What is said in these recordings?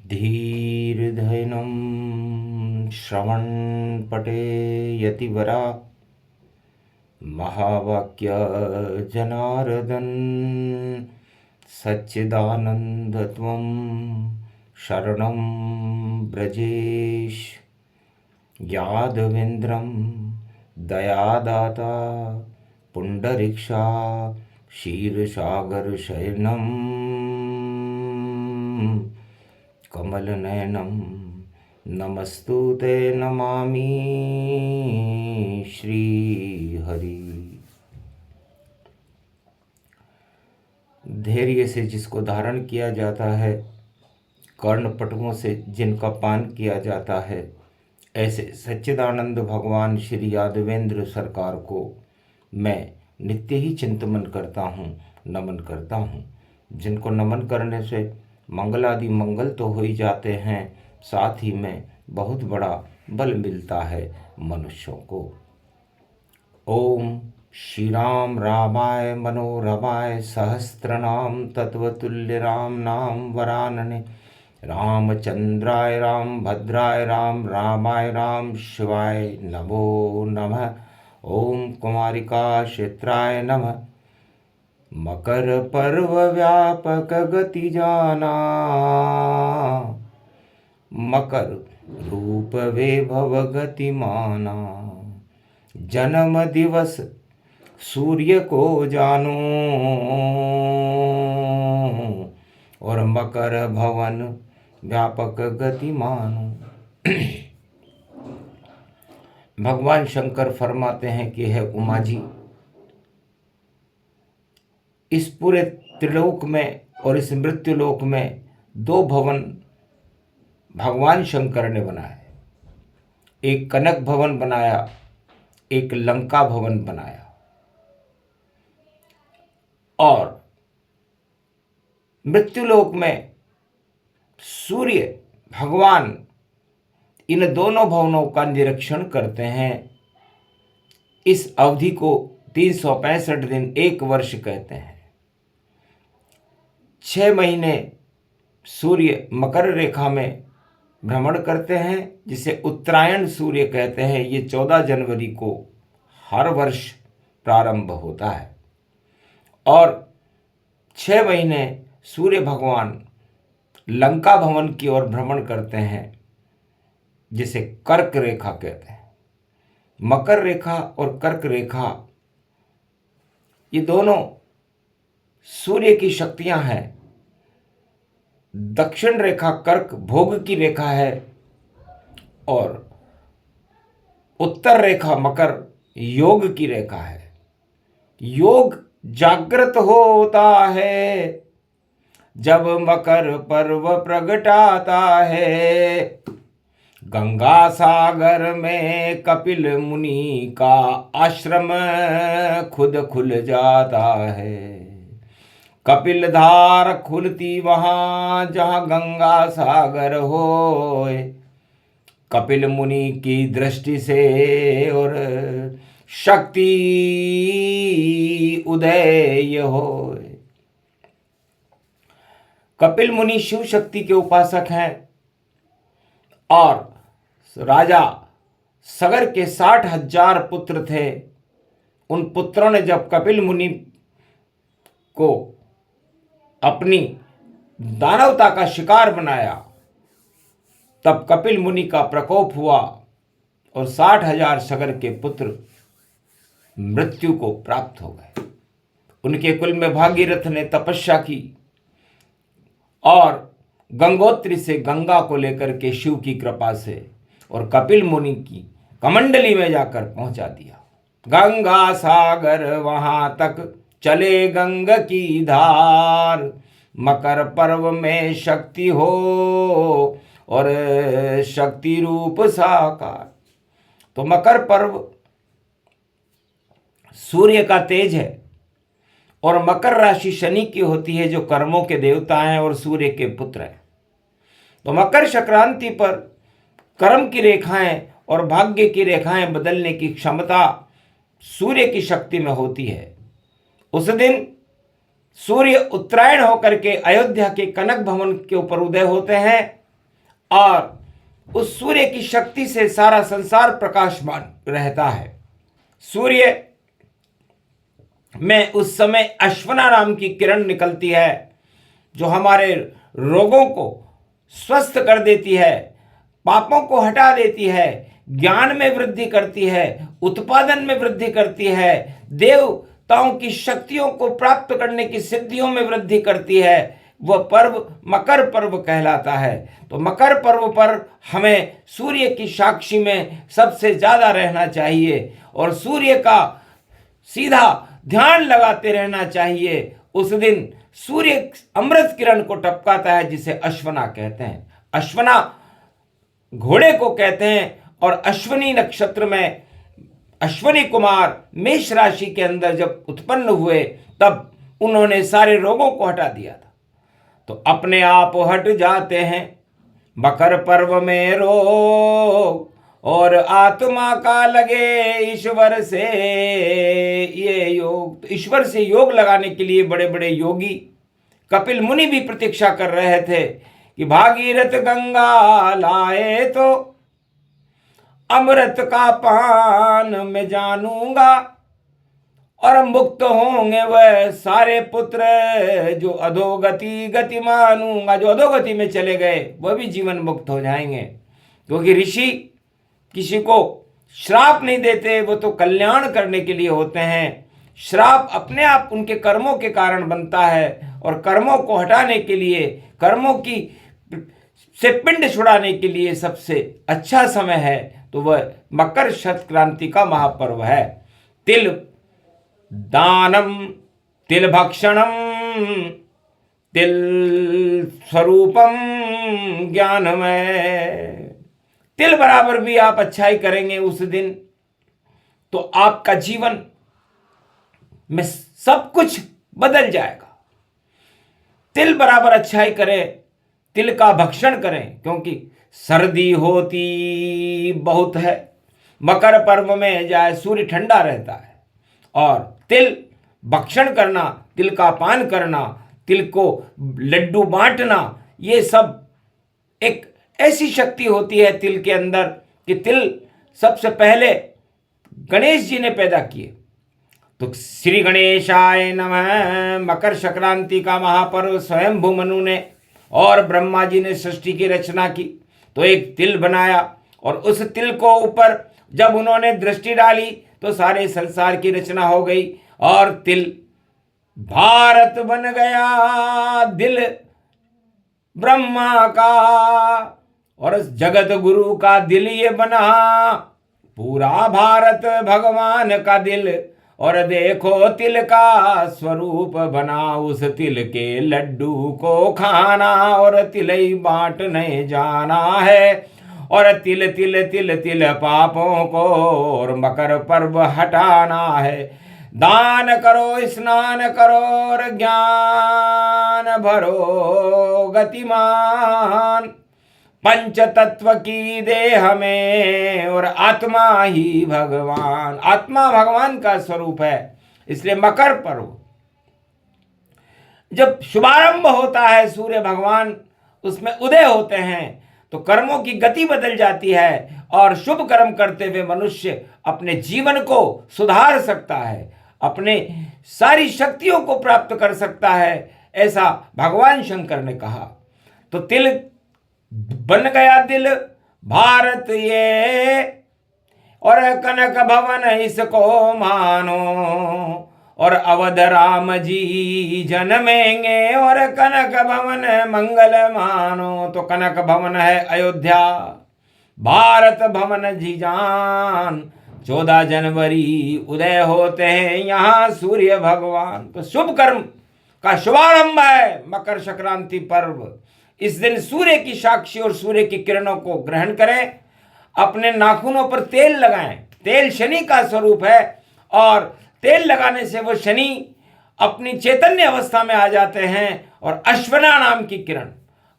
धीर्धैनं श्रवणपटे यतिवरा महावाक्य जनार्दन सच्चिदानन्दत्वं शरणं ब्रजेश यादवेन्द्रं दयादाता पुण्डरीक्षा क्षीरसागरशयनं कमलनयनं नमस्तुते नमामि श्रीहरि। धैर्य से जिसको धारण किया जाता है, कर्णपटुओं से जिनका पान किया जाता है, ऐसे सच्चिदानंद भगवान श्री यादवेंद्र सरकार को मैं नित्य ही चिंतन करता हूँ, नमन करता हूँ। जिनको नमन करने से मंगलादि मंगल तो हो ही जाते हैं, साथ ही में बहुत बड़ा बल मिलता है मनुष्यों को। ओम श्री राम रामाय मनोरमाय सहस्त्रनाम तत्वतुल्य राम नाम वरानने रामचंद्राय राम भद्राय राम रामाय राम शिवाय नमो नमः। ओम कुमारिका क्षेत्राय नमः। मकर पर्व व्यापक गति जाना, मकर रूप वैभव गति माना। जन्म दिवस सूर्य को जानो और मकर भवन व्यापक गति मानो। भगवान शंकर फरमाते हैं कि है उमा जी, इस पूरे त्रिलोक में और इस मृत्युलोक में दो भवन भगवान शंकर ने बनाए। एक कनक भवन बनाया, एक लंका भवन बनाया। और मृत्युलोक में सूर्य भगवान इन दोनों भवनों का निरीक्षण करते हैं। इस अवधि को 365 दिन, एक वर्ष कहते हैं। 6 महीने सूर्य मकर रेखा में भ्रमण करते हैं, जिसे उत्तरायण सूर्य कहते हैं। ये 14 जनवरी को हर वर्ष प्रारंभ होता है। और 6 महीने सूर्य भगवान लंका भवन की ओर भ्रमण करते हैं, जिसे कर्क रेखा कहते हैं। मकर रेखा और कर्क रेखा ये दोनों सूर्य की शक्तियां हैं। दक्षिण रेखा कर्क भोग की रेखा है और उत्तर रेखा मकर योग की रेखा है। योग जागृत होता है जब मकर पर्व प्रगटाता है। गंगा सागर में कपिल मुनि का आश्रम खुद खुल जाता है। कपिल धार खुलती वहाँ जहाँ गंगा सागर होए। कपिल मुनि की दृष्टि से और शक्ति उदय होए। कपिल मुनि शिव शक्ति के उपासक हैं और राजा सगर के 60,000 पुत्र थे। उन पुत्रों ने जब कपिल मुनि को अपनी दानवता का शिकार बनाया, तब कपिल मुनि का प्रकोप हुआ और 60,000 सगर के पुत्र मृत्यु को प्राप्त हो गए। उनके कुल में भागीरथ ने तपस्या की और गंगोत्री से गंगा को लेकर के शिव की कृपा से और कपिल मुनि की कमंडली में जाकर पहुंचा दिया। गंगा सागर वहां तक चले गंग की धार। मकर पर्व में शक्ति हो और शक्ति रूप साकार। तो मकर पर्व सूर्य का तेज है और मकर राशि शनि की होती है, जो कर्मों के देवता हैं और सूर्य के पुत्र हैं। तो मकर संक्रांति पर कर्म की रेखाएं और भाग्य की रेखाएं बदलने की क्षमता सूर्य की शक्ति में होती है। उस दिन सूर्य उत्तरायण होकर के अयोध्या के कनक भवन के ऊपर उदय होते हैं और उस सूर्य की शक्ति से सारा संसार प्रकाशमान रहता है। सूर्य में उस समय अश्वना नाम की किरण निकलती है जो हमारे रोगों को स्वस्थ कर देती है, पापों को हटा देती है, ज्ञान में वृद्धि करती है, उत्पादन में वृद्धि करती है, देवताओं की शक्तियों को प्राप्त करने की सिद्धियों में वृद्धि करती है। वह पर्व मकर पर्व कहलाता है। तो मकर पर्व पर हमें सूर्य की साक्षी में सबसे ज्यादा रहना चाहिए और सूर्य का सीधा ध्यान लगाते रहना चाहिए। उस दिन सूर्य अमृत किरण को टपकाता है जिसे अश्वना कहते हैं। अश्वना घोड़े को कहते हैं और अश्विनी नक्षत्र में अश्विनी कुमार मेष राशि के अंदर जब उत्पन्न हुए तब उन्होंने सारे रोगों को हटा दिया था। तो अपने आप हट जाते हैं मकर पर्व में रोग और आत्मा का लगे ईश्वर से ये योग। तो ईश्वर से योग लगाने के लिए बड़े बड़े योगी कपिल मुनि भी प्रतीक्षा कर रहे थे कि भागीरथ गंगा लाए तो अमृत का पान मैं जानूंगा और मुक्त होंगे वह सारे पुत्र जो अधोगति गति मानूंगा। जो अधोगति में चले गए वह भी जीवन मुक्त हो जाएंगे, क्योंकि ऋषि किसी को श्राप नहीं देते, वो तो कल्याण करने के लिए होते हैं। श्राप अपने आप उनके कर्मों के कारण बनता है और कर्मों को हटाने के लिए, कर्मों की से पिंड छुड़ाने के लिए सबसे अच्छा समय है तो वह मकर संक्रांति का महापर्व है। तिल दानम तिल भक्षणम तिल स्वरूपम ज्ञानमय। तिल बराबर भी आप अच्छाई करेंगे उस दिन तो आपका जीवन में सब कुछ बदल जाएगा। तिल बराबर अच्छाई करें, तिल का भक्षण करें, क्योंकि सर्दी होती बहुत है। मकर पर्व में जाए सूर्य ठंडा रहता है और तिल भक्षण करना, तिल का पान करना, तिल को लड्डू बांटना, ये सब एक ऐसी शक्ति होती है तिल के अंदर कि तिल सबसे पहले गणेश जी ने पैदा किए। तो श्री गणेशाय नमः। मकर संक्रांति का महापर्व स्वयंभू मनु ने और ब्रह्मा जी ने सृष्टि की रचना की तो एक तिल बनाया और उस तिल को ऊपर जब उन्होंने दृष्टि डाली तो सारे संसार की रचना हो गई और तिल भारत बन गया। दिल ब्रह्मा का और जगत गुरु का दिल ये बना, पूरा भारत भगवान का दिल। और देखो तिल का स्वरूप बना, उस तिल के लड्डू को खाना और तिलई बांटने जाना है। और तिल तिल तिल तिल पापों को और मकर पर्व हटाना है। दान करो स्नान करो और ज्ञान भरो गतिमान। पंच तत्व की देह में और आत्मा ही भगवान। आत्मा भगवान का स्वरूप है, इसलिए मकर पर्व जब शुभारंभ होता है, सूर्य भगवान उसमें उदय होते हैं तो कर्मों की गति बदल जाती है और शुभ कर्म करते हुए मनुष्य अपने जीवन को सुधार सकता है, अपने सारी शक्तियों को प्राप्त कर सकता है, ऐसा भगवान शंकर ने कहा। तो तिल बन गया दिल भारत ये और कनक भवन इसको मानो और अवध राम जी जन्मेंगे और कनक भवन मंगल मानो। तो कनक भवन है अयोध्या, भारत भवन जीजान। 14 जनवरी उदय होते हैं यहाँ सूर्य भगवान। तो शुभ कर्म का शुभारंभ है मकर संक्रांति पर्व। इस दिन सूर्य की साक्षी और सूर्य की किरणों को ग्रहण करें, अपने नाखूनों पर तेल लगाएं। तेल शनि का स्वरूप है और तेल लगाने से वो शनि अपनी चैतन्य अवस्था में आ जाते हैं। और अश्वना नाम की किरण,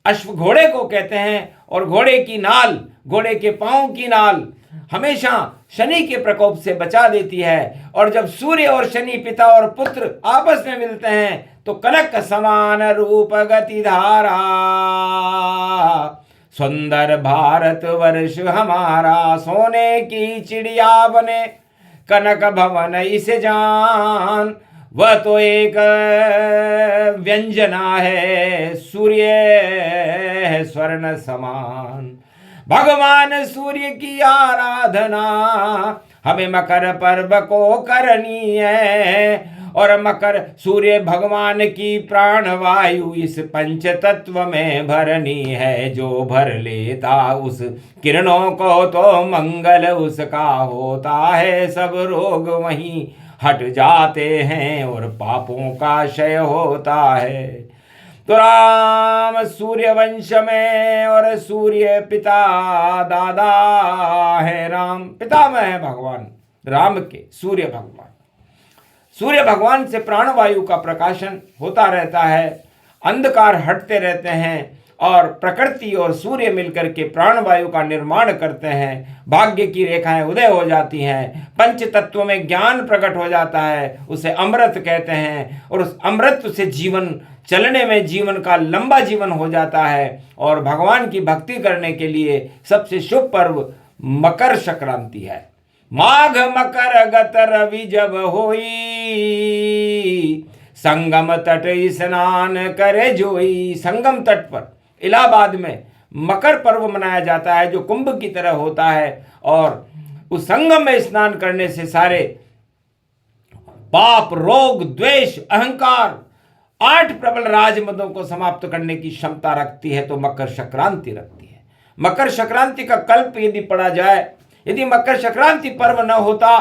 अश्व घोड़े को कहते हैं और घोड़े की नाल, घोड़े के पांव की नाल हमेशा शनि के प्रकोप से बचा देती है। और जब सूर्य और शनि पिता और पुत्र आपस में मिलते हैं तो कनक समान रूप गति धारा, सुंदर भारत वर्ष हमारा, सोने की चिड़िया बने कनक भवन इसे जान। वह तो एक व्यंजना है, सूर्य है स्वर्ण समान। भगवान सूर्य की आराधना हमें मकर पर्व को करनी है, और मकर सूर्य भगवान की प्राण वायु इस पंच तत्व में भरनी है। जो भर लेता उस किरणों को तो मंगल उसका होता है। सब रोग वहीं हट जाते हैं और पापों का क्षय होता है। तो राम सूर्य वंश में और सूर्य पिता दादा है राम, पितामह है भगवान राम के सूर्य भगवान। सूर्य भगवान से प्राणवायु का प्रकाशन होता रहता है, अंधकार हटते रहते हैं और प्रकृति और सूर्य मिलकर के प्राणवायु का निर्माण करते हैं। भाग्य की रेखाएं उदय हो जाती हैं, पंच तत्वों में ज्ञान प्रकट हो जाता है, उसे अमृत कहते हैं। और उस अमृत से जीवन चलने में जीवन का लंबा जीवन हो जाता है। और भगवान की भक्ति करने के लिए सबसे शुभ पर्व मकर संक्रांति है। माघ मकर गत रवि जब होई, संगम तट स्नान करे जोई। संगम तट पर इलाहाबाद में मकर पर्व मनाया जाता है, जो कुंभ की तरह होता है। और उस संगम में स्नान करने से सारे पाप, रोग, द्वेष, अहंकार, 8 प्रबल राजमदों को समाप्त करने की क्षमता रखती है। तो मकर संक्रांति रखती है। मकर संक्रांति का कल्प यदि पढ़ा जाए, यदि मकर संक्रांति पर्व न होता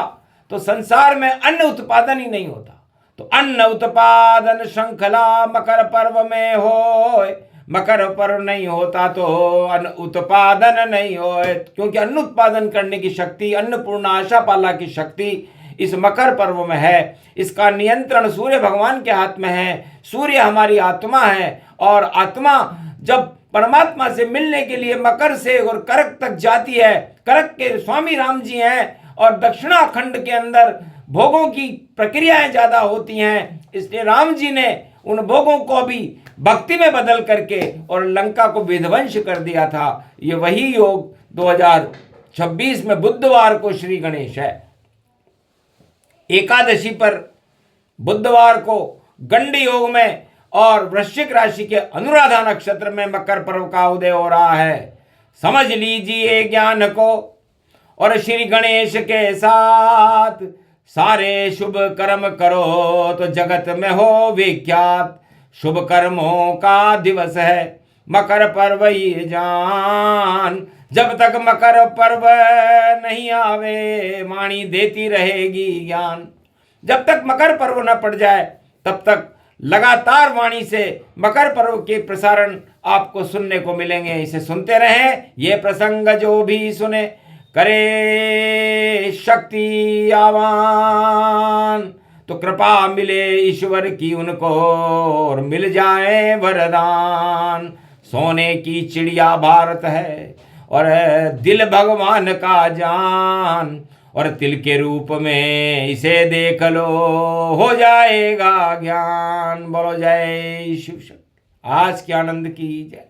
तो संसार में अन्न उत्पादन ही नहीं होता। तो अन्न उत्पादन श्रृंखला मकर पर्व में हो। मकर पर्व नहीं होता तो अन्न उत्पादन नहीं हो, क्योंकि अन्न उत्पादन करने की शक्ति, अन्नपूर्णा आशापाला की शक्ति इस मकर पर्व में है। इसका नियंत्रण सूर्य भगवान के हाथ में है। सूर्य हमारी आत्मा है, और आत्मा जब परमात्मा से मिलने के लिए मकर से और करक तक जाती है। करक के स्वामी राम जी हैं, और दक्षिणाखंड के अंदर भोगों की प्रक्रियाएं ज्यादा होती हैं, इसलिए राम जी ने उन भोगों को भी भक्ति में बदल करके और लंका को विध्वंस कर दिया था। ये वही योग 2026 में बुधवार को श्री गणेश है। एकादशी पर बुधवार को गंड योग में और वृश्चिक राशि के अनुराधा नक्षत्र में मकर पर्व का उदय हो रहा है। समझ लीजिए ज्ञान को, और श्री गणेश के साथ सारे शुभ कर्म करो तो जगत में हो विख्यात। शुभ कर्मों का दिवस है मकर पर्व ये जान। जब तक मकर पर्व नहीं आवे वाणी देती रहेगी ज्ञान। जब तक मकर पर्व न पड़ जाए तब तक लगातार वाणी से मकर पर्व के प्रसारण आपको सुनने को मिलेंगे। इसे सुनते रहें। ये प्रसंग जो भी सुने करे शक्ति आवान, तो कृपा मिले ईश्वर की उनको और मिल जाए वरदान। सोने की चिड़िया भारत है और दिल भगवान का जान, और तिल के रूप में इसे देख लो हो जाएगा ज्ञान। बोलो जय शिव शक्ति। आज के आनंद की जय।